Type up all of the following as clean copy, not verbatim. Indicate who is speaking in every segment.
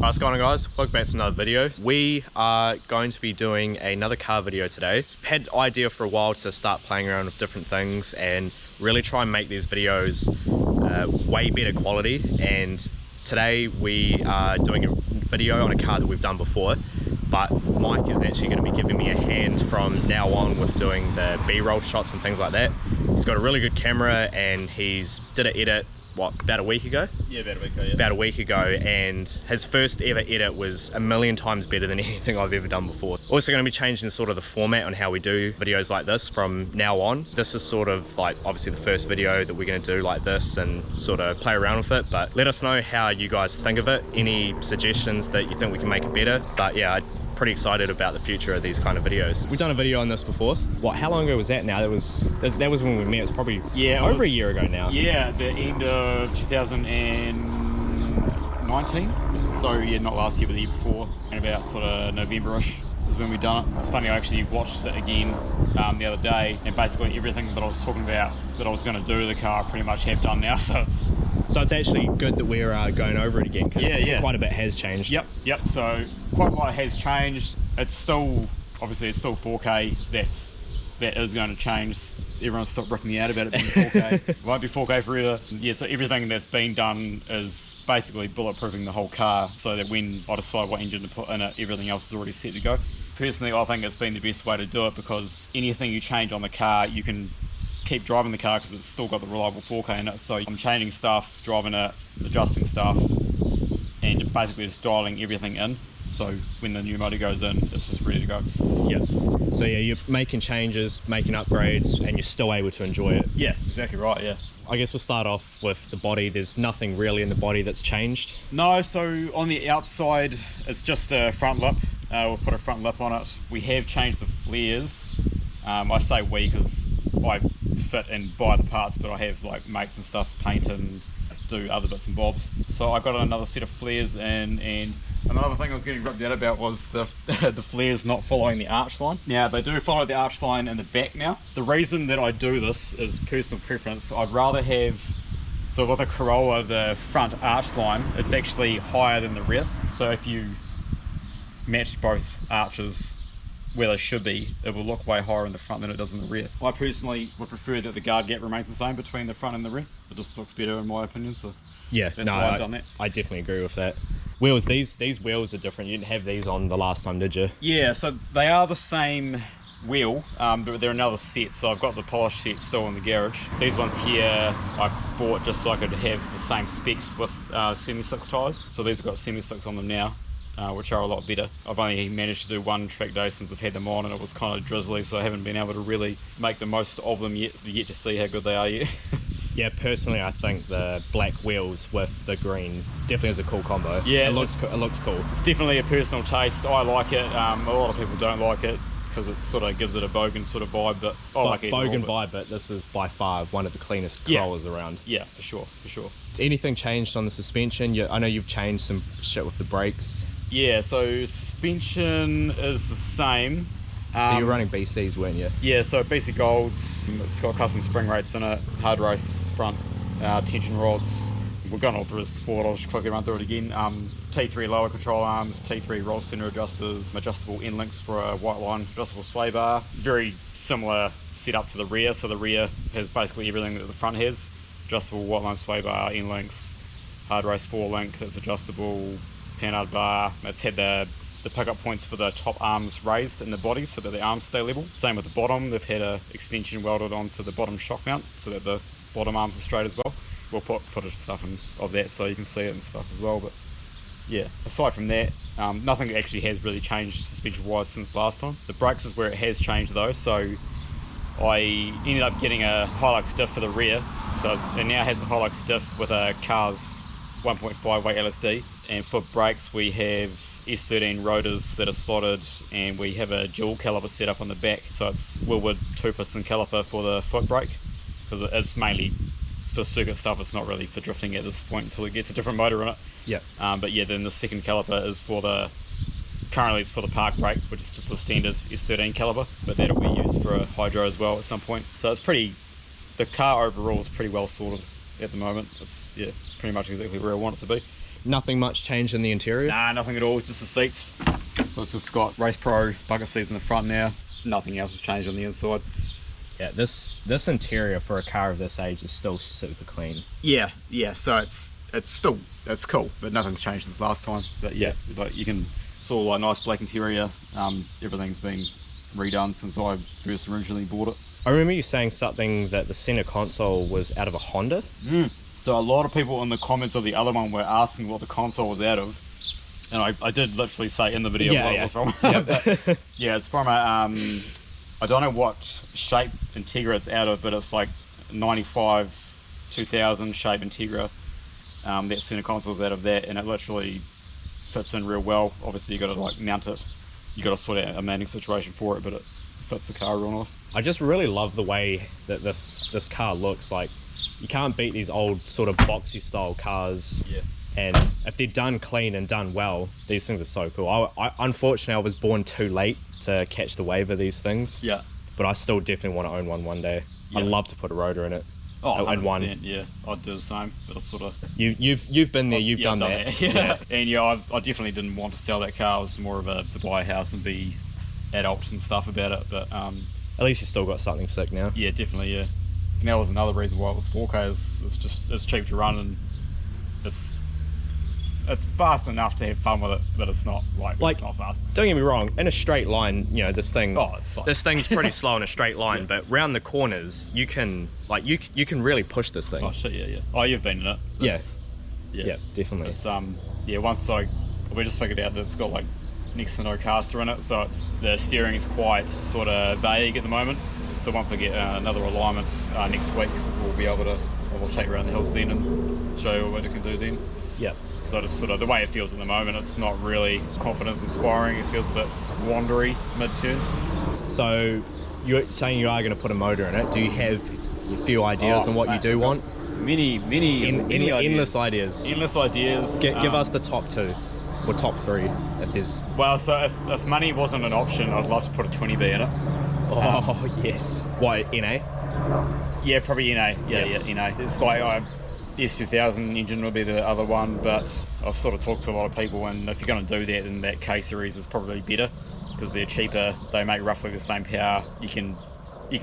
Speaker 1: What's going on, guys? Welcome back to another video. We are going to be doing another car video today. Had the idea for a while to start playing around with different things and really try and make these videos way better quality. And today we are doing a video on a car that we've done before, but Mike is actually going to be giving me a hand from now on with doing the B-roll shots and things like that. He's got a really good camera and he's did an edit about a week ago?
Speaker 2: Yeah, about a week ago, yeah.
Speaker 1: About a week ago, and his first ever edit was a million times better than anything I've ever done before. Also going to be changing sort of the format on how we do videos like this from now on. This is sort of like obviously the first video that we're going to do like this and sort of play around with it, but let us know how you guys think of it, any suggestions that you think we can make it better. But yeah, pretty excited about the future of these kind of videos. We've done a video on this before. What, how long ago was that now? That was when we met. It was probably over a year ago now.
Speaker 2: Yeah, the end of 2019. So yeah, not last year but the year before, and about sort of November-ish is when we done it. It's funny, I actually watched it again the other day, and basically everything that I was talking about that I was going to do to the car I pretty much have done now.
Speaker 1: So it's actually good that we're going over it again, because quite a bit has changed.
Speaker 2: Yep. So quite a lot has changed. It's still, obviously it's still 4K. That is going to change. Everyone's still ripping me out about it being 4K. It won't be 4K forever. Yeah, so everything that's been done is basically bulletproofing the whole car, so that when I decide what engine to put in it, everything else is already set to go. Personally, I think it's been the best way to do it, because anything you change on the car, you can keep driving the car because it's still got the reliable 4K in it. So I'm changing stuff, driving it, adjusting stuff, and basically just dialing everything in. So when the new motor goes in, it's just ready to go.
Speaker 1: Yeah. So yeah, you're making changes, making upgrades, and you're still able to enjoy it.
Speaker 2: Yeah, exactly right, yeah.
Speaker 1: I guess we'll start off with the body. There's nothing really in the body that's changed.
Speaker 2: No, so on the outside, it's just the front lip. We'll put a front lip on it. We have changed the flares. I say we because I fit and buy the parts, but I have like mates and stuff paint and do other bits and bobs. So I got another set of flares in, and another thing I was getting ripped out about was the the flares not following the arch line. Now they do follow the arch line in the back now. The reason that I do this is personal preference. I'd rather have, so with a Corolla, the front arch line, it's actually higher than the rear. So if you match both arches where they should be, it will look way higher in the front than it does in the rear. I personally would prefer that the guard gap remains the same between the front and the rear. It just looks better in my opinion, so
Speaker 1: yeah,
Speaker 2: that's why I've done that.
Speaker 1: I definitely agree with that. Wheels, these wheels are different. You didn't have these on the last time, did you? Yeah,
Speaker 2: so they are the same wheel, but they're another set. So I've got the polish set still in the garage. These ones here I bought just so I could have the same specs with semi-slicks tyres. So these have got semi-slicks on them now, which are a lot better. I've only managed to do one track day since I've had them on, and it was kind of drizzly, so I haven't been able to really make the most of them yet to see how good they are yet.
Speaker 1: Yeah, personally I think the black wheels with the green definitely is a cool combo.
Speaker 2: Yeah,
Speaker 1: it looks cool. It's
Speaker 2: definitely a personal taste. I like it. A lot of people don't like it because it sort of gives it a bogan sort of vibe, but I like it.
Speaker 1: Bogan vibe, but this is by far one of the cleanest Corollas around.
Speaker 2: Yeah, for sure.
Speaker 1: Has anything changed on the suspension? I know you've changed some shit with the brakes.
Speaker 2: Yeah, so suspension is the same.
Speaker 1: So you're running BCs, weren't you? Yeah,
Speaker 2: so BC Golds. It's got custom spring rates in it, hard race front tension rods. We've gone all through this before, but I'll just quickly run through it again. T3 lower control arms, T3 roll center adjusters, adjustable end links for a white line, adjustable sway bar. Very similar setup to the rear, so the rear has basically everything that the front has. Adjustable white line sway bar, end links, hard race 4 link that's adjustable, panhard bar. It's had the pickup points for the top arms raised in the body so that the arms stay level. Same with the bottom, they've had an extension welded onto the bottom shock mount so that the bottom arms are straight as well. We'll put footage stuff of that so you can see it and stuff as well, but yeah, aside from that, nothing actually has really changed suspension wise since last time. The brakes is where it has changed though, so I ended up getting a Hilux diff for the rear, so it now has a Hilux diff with a Cars 1.5 weight LSD, and for brakes we have S13 rotors that are slotted, and we have a dual caliper set up on the back, so it's Wilwood 2-piston caliper for the foot brake, because it's mainly for circuit stuff. It's not really for drifting at this point until it gets a different motor in it.
Speaker 1: Yeah.
Speaker 2: But yeah, then the second caliper is currently it's for the park brake, which is just a standard S13 caliper, but that'll be used for a hydro as well at some point. So it's the car overall is pretty well sorted at the moment. It's pretty much exactly where I want it to be.
Speaker 1: Nothing much changed in the interior?
Speaker 2: Nah, nothing at all, just the seats. So it's just got Race Pro bucket seats in the front now. Nothing else has changed on the inside.
Speaker 1: Yeah, this interior for a car of this age is still super clean.
Speaker 2: Yeah, so it's cool, but nothing's changed since last time. But yeah, like you can saw like nice black interior. Everything's been redone since I first originally bought it.
Speaker 1: I remember you saying something that the center console was out of a Honda.
Speaker 2: So a lot of people in the comments of the other one were asking what the console was out of, and I did literally say in the video what it was from. But, yeah, it's from a I don't know what shape Integra it's out of, but it's like 95 2000 shape Integra. That center console's out of that, and it literally fits in real well. Obviously you got to like mount it, you got to sort out a mounting situation for it, but it fits the car real nice.
Speaker 1: I just really love the way that this car looks. Like, you can't beat these old sort of boxy style cars.
Speaker 2: Yeah.
Speaker 1: And if they're done clean and done well, these things are so cool. I unfortunately I was born too late to catch the wave of these things.
Speaker 2: Yeah.
Speaker 1: But I still definitely want to own one day.
Speaker 2: Yeah.
Speaker 1: I'd love to put a rotor in it.
Speaker 2: Oh,
Speaker 1: and one.
Speaker 2: Yeah, I'd do the same, but I sort of...
Speaker 1: You've been there, you've done that.
Speaker 2: Yeah. And yeah, I definitely didn't want to sell that car. It was more of to buy a house and be adult and stuff about it, but
Speaker 1: at least you still got something sick now.
Speaker 2: Yeah, definitely. Yeah, and that was another reason why it was 4K. It's cheap to run, and it's fast enough to have fun with it, but it's not it's not fast.
Speaker 1: Don't get me wrong, in a straight line, you know, this thing's pretty slow in a straight line,
Speaker 2: Yeah.
Speaker 1: but round the corners you can you can really push this thing.
Speaker 2: Oh shit, yeah. Oh, you've been in it.
Speaker 1: Yes. Yeah, definitely.
Speaker 2: It's yeah, once we just figured out that it's got like next to no caster in it, so the steering is quite sort of vague at the moment. So once I get another alignment next week, we'll take it around the hills then and show you what it can do then.
Speaker 1: Yeah.
Speaker 2: So just sort of the way it feels at the moment, it's not really confidence inspiring. It feels a bit wandery mid-turn.
Speaker 1: So you're saying you are going to put a motor in it. Do you have a few ideas on what you do want?
Speaker 2: Many
Speaker 1: endless ideas.
Speaker 2: Endless ideas.
Speaker 1: Give us the top two or top three if there's...
Speaker 2: Well, so if money wasn't an option, I'd love to put a 20B in it.
Speaker 1: Oh yes. What, NA?
Speaker 2: Yeah, probably NA. Yeah, NA. It's like S2000 engine would be the other one, but I've sort of talked to a lot of people, and if you're going to do that, then that K series is probably better because they're cheaper. They make roughly the same power. You can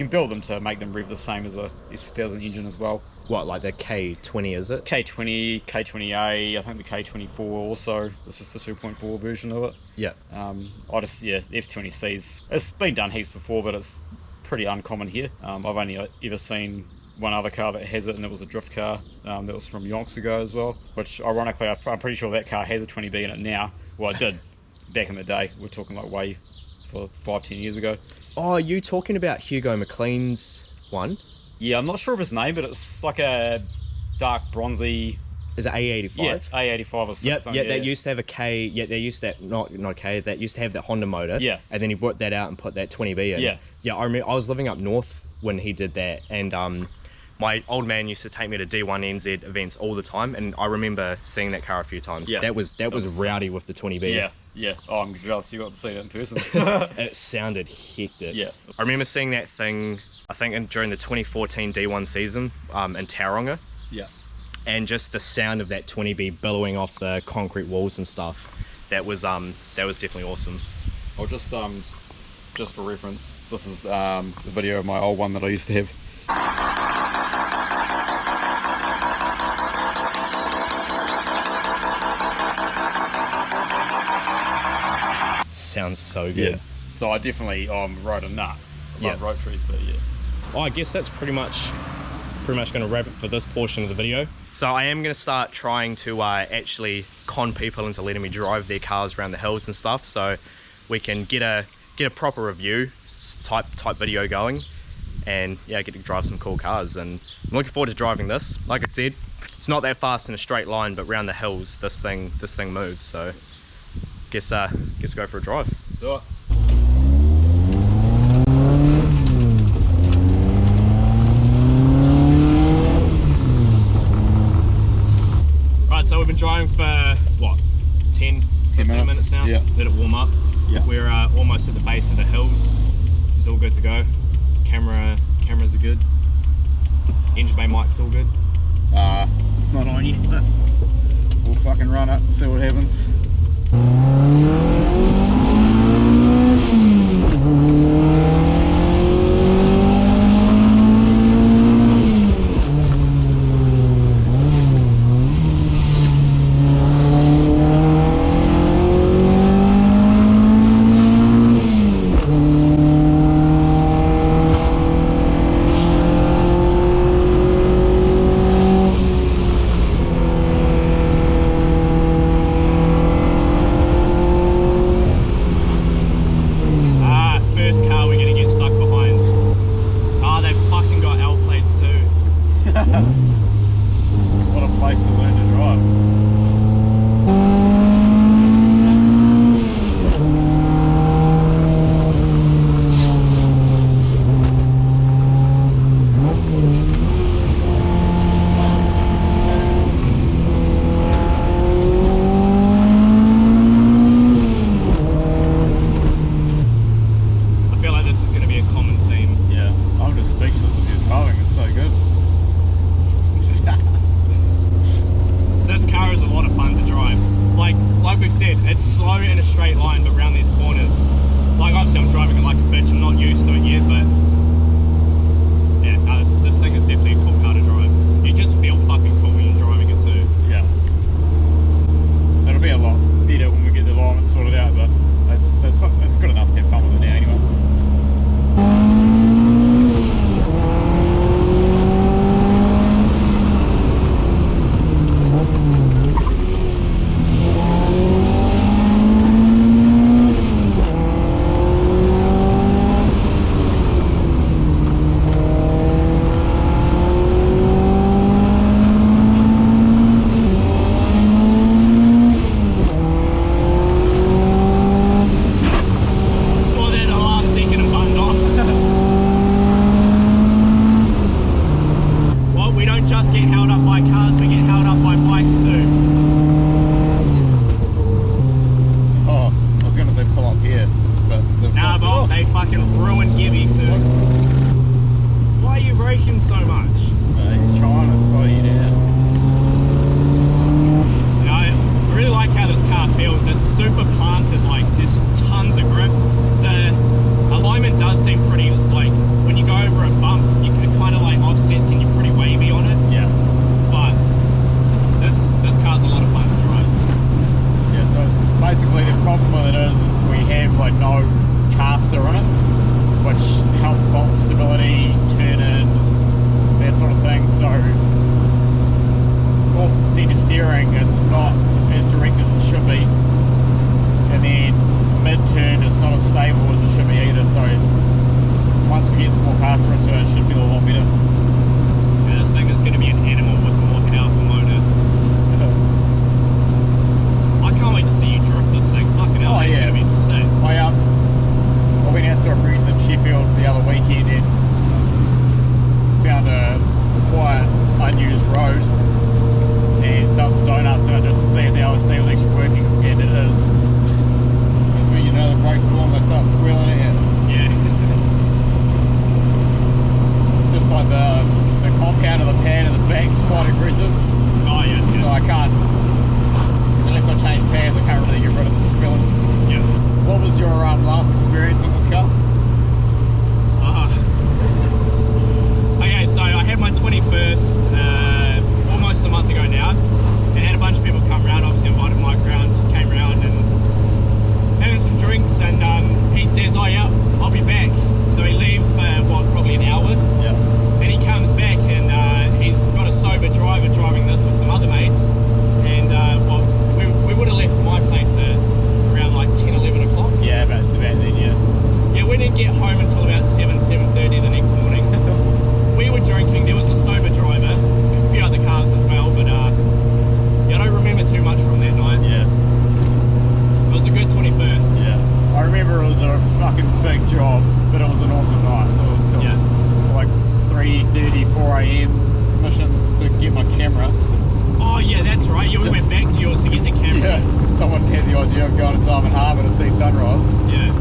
Speaker 2: build them to make them rev the same as a S2000 engine as well.
Speaker 1: What, like the K20 is it?
Speaker 2: K20, K20A, I think the K24 also. It's just the 2.4 version of it.
Speaker 1: Yeah.
Speaker 2: F20C's, it's been done heaps before, but it's pretty uncommon here. I've only ever seen one other car that has it, and it was a drift car that was from yonks ago as well, which ironically I'm pretty sure that car has a 20B in it now. Well, it did back in the day. We're talking like way for 5-10 years ago.
Speaker 1: Oh, are you talking about Hugo McLean's one?
Speaker 2: Yeah, I'm not sure of his name, but it's like a dark bronzy...
Speaker 1: Is it A85?
Speaker 2: Yeah, A85 or something.
Speaker 1: Yeah, that used to have a K. Yeah, they used to not K. That used to have that Honda motor. Yeah. And then he brought that out and put that 20B in.
Speaker 2: Yeah.
Speaker 1: Yeah, I remember I was living up north when he did that, and my old man used to take me to D1NZ events all the time, and I remember seeing that car a few times. Yeah. That was rowdy with the 20B.
Speaker 2: Yeah. Oh, I'm jealous you got to see it in person.
Speaker 1: It sounded hectic.
Speaker 2: Yeah.
Speaker 1: I remember seeing that thing, I think during the 2014 D1 season in Tauranga. Yeah. And just the sound of that 20B billowing off the concrete walls and stuff, that was definitely awesome.
Speaker 2: I'll just for reference, this is the video of my old one that I used to have.
Speaker 1: Sounds so good.
Speaker 2: Yeah. So I definitely rode a nut. Love rotaries, but yeah.
Speaker 1: Oh, I guess that's pretty much going to wrap it for this portion of the video. So I am going to start trying to actually con people into letting me drive their cars around the hills and stuff, so we can get a proper review type video going, and yeah, get to drive some cool cars. And I'm looking forward to driving this. Like I said, it's not that fast in a straight line, but around the hills this thing moves. So guess go for a drive.
Speaker 2: So.
Speaker 1: So we've been driving for what, 10 minutes now.
Speaker 2: Yeah.
Speaker 1: Let it warm up. Yeah. We're almost at the base of the hills. It's all good to go. Cameras are good. Engine bay mic's all good.
Speaker 2: It's not on yet, but we'll fucking run it, see what happens. What a place to learn to drive.
Speaker 1: I feel like this is going to be a common theme.
Speaker 2: Yeah, I'm just speechless of your driving, it's so good.
Speaker 1: This car is a lot of fun to drive. Like we've said, it's slow in a straight line, but around these corners, like obviously I'm driving it like a bitch, I'm not used to it yet, but yeah, no, this thing is definitely a cool car to drive. You just feel fucking cool when you're driving it too.
Speaker 2: Yeah. It'll be a lot better when we get the alignment sorted out, but that's good enough to have fun with it now anyway.
Speaker 1: They fucking ruined Gibby, so why are you braking so much?
Speaker 2: He's trying to slow you down.
Speaker 1: You know, I really like how this car feels. It's super planted, like there's tons of grip. The alignment does seem pretty, like when you go over a bump, you can kind of like offsets and you're pretty wavy on it.
Speaker 2: Yeah.
Speaker 1: But this car's a lot of fun to drive.
Speaker 2: Yeah, so basically the problem with it is we have like no caster on it, which helps a lot with stability, turning, that sort of thing. So off center steering, it's not as direct as it should be, and then mid-turn it's not as stable as it should be either. So once we get some more caster into it, it should feel a lot better.
Speaker 1: Yeah, this thing is going to be an animal with a more powerful motor. I can't wait to see you drift this thing. Fucking hell, it's going to be sick.
Speaker 2: I went out to our friends in Sheffield the other weekend and found a quiet, unused road and done some donuts in it just to see if the LSD was actually working, and it is. That's when you know the brakes are on, they start squealing at you.
Speaker 1: Yeah.
Speaker 2: Just like the compound of the pad and the back is quite aggressive.
Speaker 1: Oh yeah.
Speaker 2: So I can't, unless I change pads, I can't really get rid of the squealing.
Speaker 1: Yeah.
Speaker 2: What was your last experience in this car?
Speaker 1: Okay, so I had my 21st almost a month ago now, and had a bunch of people come around. Obviously invited Mike around, came around and having some drinks, and he says, oh yeah, I'll be back. So he leaves for what, probably an hour.
Speaker 2: Yeah.
Speaker 1: And he comes back and he's got a sober driver driving this with some other mates, and well, we would have left my place around like 10, 11 o'clock.
Speaker 2: Yeah, about then, yeah.
Speaker 1: Yeah, we didn't get home until about 7:30 the next morning. We were drinking, there was a sober driver, a few other cars as well, but yeah, I don't remember too much from that night.
Speaker 2: Yeah.
Speaker 1: It was a good 21st.
Speaker 2: Yeah. I remember it was a fucking big job, but it was an awesome night. It was cool.
Speaker 1: Yeah.
Speaker 2: Like 3:30, 4 a.m. missions to get my camera.
Speaker 1: Oh yeah, that's right, you went back to yours to get the camera.
Speaker 2: Yeah, someone had the idea of going to Diamond Harbour to see sunrise.
Speaker 1: Yeah.